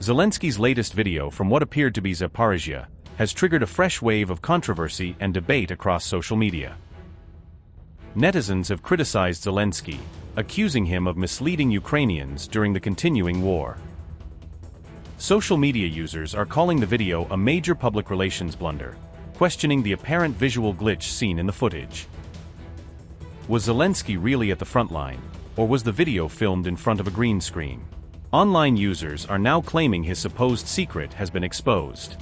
Zelensky's latest video from what appeared to be Zaporizhzhia has triggered a fresh wave of controversy and debate across social media. Netizens have criticized Zelensky, accusing him of misleading Ukrainians during the continuing war. Social media users are calling the video a major public relations blunder, questioning the apparent visual glitch seen in the footage. Was Zelensky really at the front line, or was the video filmed in front of a green screen? Online users are now claiming his supposed secret has been exposed.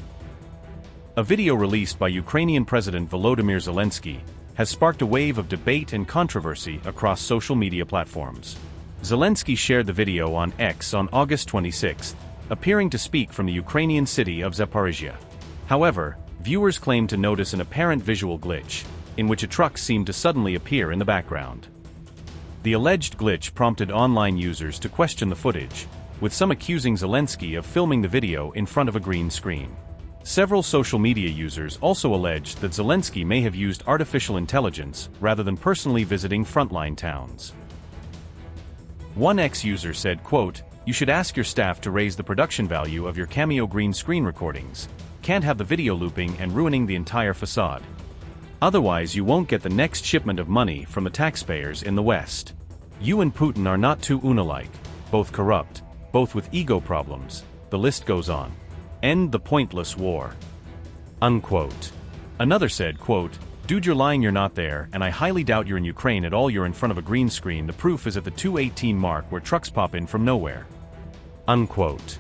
A video released by Ukrainian President Volodymyr Zelensky has sparked a wave of debate and controversy across social media platforms. Zelensky shared the video on X on August 26, appearing to speak from the Ukrainian city of Zaporizhzhia. However, viewers claim to notice an apparent visual glitch, in which a truck seemed to suddenly appear in the background. The alleged glitch prompted online users to question the footage, with some accusing Zelensky of filming the video in front of a green screen. Several social media users also alleged that Zelensky may have used artificial intelligence rather than personally visiting frontline towns. One ex-user said, quote, "You should ask your staff to raise the production value of your cameo green screen recordings. Can't have the video looping and ruining the entire facade. Otherwise you won't get the next shipment of money from the taxpayers in the West. You and Putin are not too alike, both corrupt, both with ego problems, the list goes on. End the pointless war." Unquote. Another said, quote, "Dude, you're lying, you're not there, and I highly doubt you're in Ukraine at all. You're in front of a green screen. The proof is at the 2:18 mark where trucks pop in from nowhere." Unquote.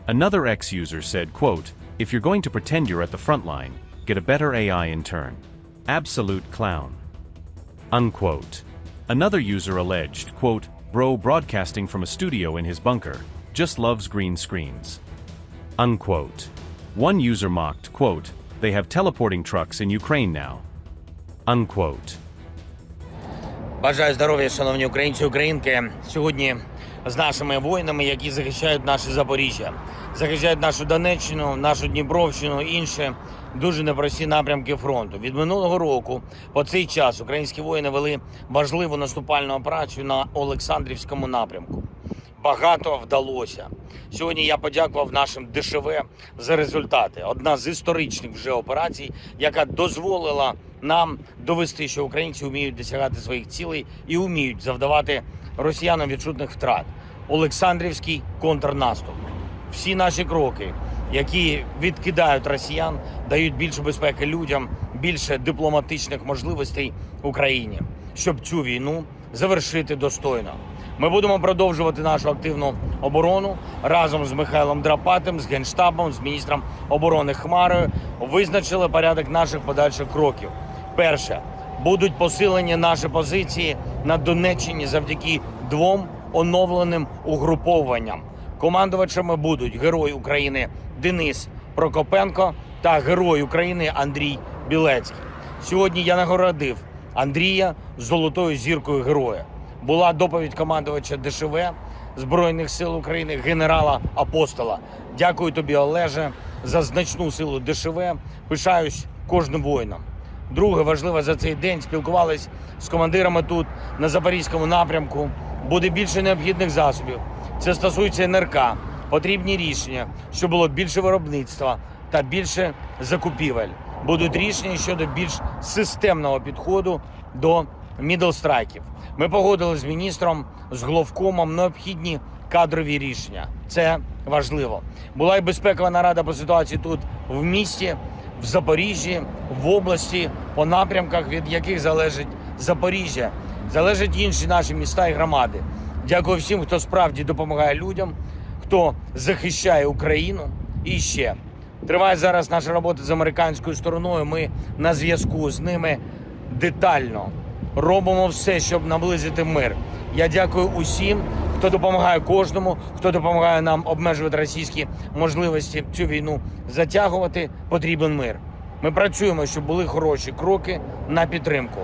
Another ex-user said, quote, "If you're going to pretend you're at the front line, get a better AI in turn. Absolute clown." Unquote. Another user alleged, quote, "Bro broadcasting from a studio in his bunker, just loves green screens." Unquote. One user mocked, quote, "They have teleporting trucks in Ukraine now." Unquote. Бажаю здоров'я, шановні українці, українки. Сьогодні з нашими воїнами, які захищають наше Запоріжжя, захищають нашу Донеччину, нашу Дніпровщину, інші дуже непрості напрямки фронту. Від минулого року по цей час українські воїни вели важливу наступальну операцію на Олександрівському напрямку. Багато вдалося. Сьогодні я подякував нашим ДШВ за результати. Одна з історичних вже операцій, яка дозволила нам довести, що українці вміють досягати своїх цілей і вміють завдавати росіянам відчутних втрат. Олександрівський контрнаступ. Всі наші кроки, які відкидають росіян, дають більше безпеки людям, більше дипломатичних можливостей Україні, щоб цю війну завершити достойно. Ми будемо продовжувати нашу активну оборону разом з Михайлом Драпатим, з Генштабом, з міністром оборони Хмарою. Визначили порядок наших подальших кроків. Перше. Будуть посилені наші позиції на Донеччині завдяки двом оновленим угруповуванням. Командувачами будуть Герой України Денис Прокопенко та Герой України Андрій Білецький. Сьогодні я нагородив Андрія золотою зіркою героя. Була доповідь командувача ДШВ Збройних сил України генерала Апостола. Дякую тобі, Олеже, за значну силу ДШВ. Пишаюсь кожним воїном. Друге, важливо, за цей день спілкувались з командирами тут, на Запорізькому напрямку. Буде більше необхідних засобів. Це стосується НРК. Потрібні рішення, щоб було більше виробництва та більше закупівель. Будуть рішення щодо більш системного підходу до мідлстрайків. Ми погодили з міністром, з главкомом необхідні кадрові рішення. Це важливо. Була і безпекова нарада по ситуації тут в місті, в Запоріжжі, в області, по напрямках, від яких залежить Запоріжжя. Залежать інші наші міста і громади. Дякую всім, хто справді допомагає людям, хто захищає Україну. І ще. Триває зараз наша робота з американською стороною. Ми на зв'язку з ними детально. Робимо все, щоб наблизити мир. Я дякую усім, хто допомагає кожному, хто допомагає нам обмежувати російські можливості цю війну затягувати. Потрібен мир. Ми працюємо, щоб були хороші кроки на підтримку.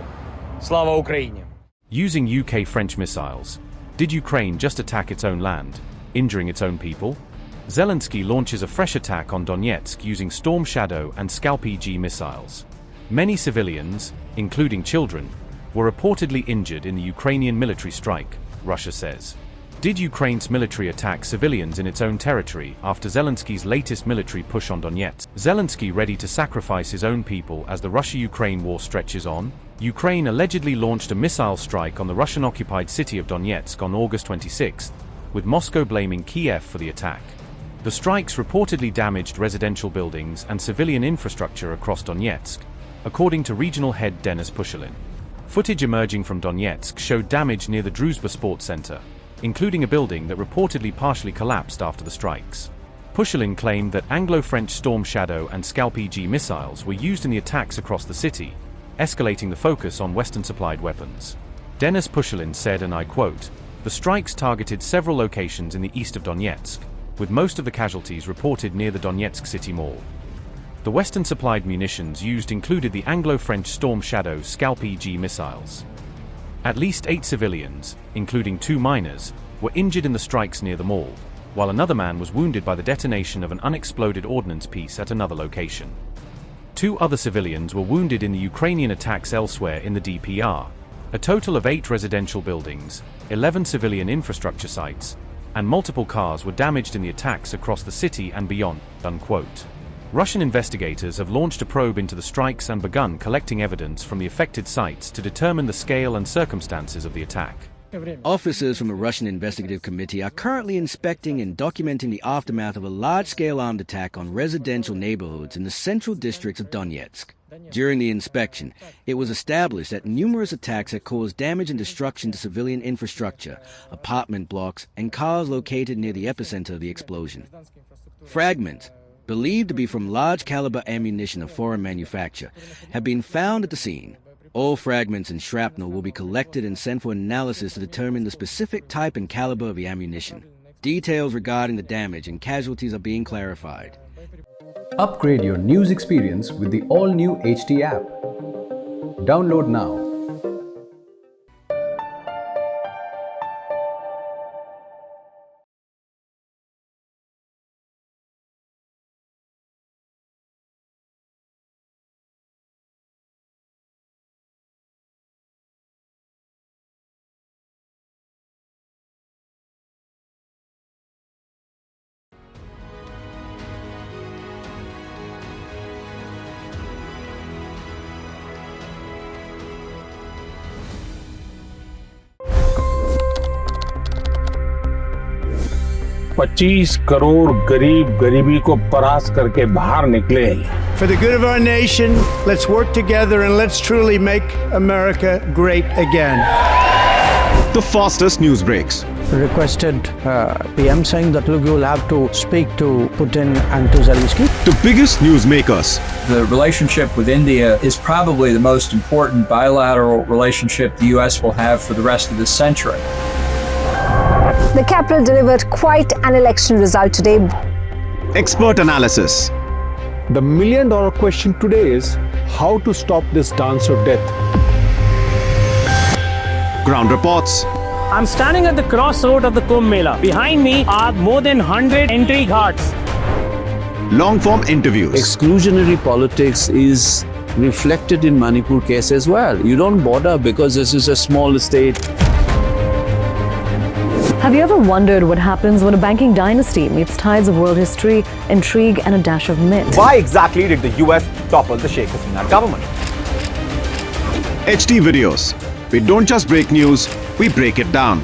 Слава Україні! Using UK-French missiles, did Ukraine just attack its own land, injuring its own people? Zelensky launches a fresh attack on Donetsk using Storm Shadow and Scalp-EG missiles. Many civilians, including children, were reportedly injured in the Ukrainian military strike, Russia says. Did Ukraine's military attack civilians in its own territory after Zelensky's latest military push on Donetsk? Zelensky ready to sacrifice his own people as the Russia-Ukraine war stretches on? Ukraine allegedly launched a missile strike on the Russian-occupied city of Donetsk on August 26, with Moscow blaming Kiev for the attack. The strikes reportedly damaged residential buildings and civilian infrastructure across Donetsk, according to regional head Denis Pushilin. Footage emerging from Donetsk showed damage near the Druzhba Sports Center, including a building that reportedly partially collapsed after the strikes. Pushilin claimed that Anglo-French Storm Shadow and Scalp-EG missiles were used in the attacks across the city, escalating the focus on Western-supplied weapons. Denis Pushilin said, and I quote, "The strikes targeted several locations in the east of Donetsk, with most of the casualties reported near the Donetsk City Mall. The Western-supplied munitions used included the Anglo-French Storm Shadow Scalp-EG missiles. At least 8 civilians, including 2 minors, were injured in the strikes near the mall, while another man was wounded by the detonation of an unexploded ordnance piece at another location. 2 other civilians were wounded in the Ukrainian attacks elsewhere in the DPR. A total of 8 residential buildings, 11 civilian infrastructure sites, and multiple cars were damaged in the attacks across the city and beyond." Unquote. Russian investigators have launched a probe into the strikes and begun collecting evidence from the affected sites to determine the scale and circumstances of the attack. Officers from a Russian investigative committee are currently inspecting and documenting the aftermath of a large-scale armed attack on residential neighborhoods in the central districts of Donetsk. During the inspection, it was established that numerous attacks had caused damage and destruction to civilian infrastructure, apartment blocks, and cars located near the epicenter of the explosion. Fragments, believed to be from large-caliber ammunition of foreign manufacture, have been found at the scene. All fragments and shrapnel will be collected and sent for analysis to determine the specific type and caliber of the ammunition. Details regarding the damage and casualties are being clarified. Upgrade your news experience with the all-new HT app. Download now. $25 crore गरीब गरीबी को परास्त करके बाहर निकले। For the good of our nation, let's work together and let's truly make America great again. The fastest news breaks. Requested PM saying that look, you will have to speak to Putin and to Zelensky. The biggest news makers. The relationship with India is probably the most important bilateral relationship the US will have for the rest of this century. The capital delivered quite an election result today. Expert analysis. The million-dollar question today is how to stop this dance of death. Ground reports. I'm standing at the crossroad of the Kumbh Mela. Behind me are more than 100 entry ghats. Long-form interviews. Exclusionary politics is reflected in Manipur case as well. You don't bother because this is a small state. Have you ever wondered what happens when a banking dynasty meets tides of world history, intrigue, and a dash of myth? Why exactly did the US topple the Sheikh Hasina government? HT videos. We don't just break news, we break it down.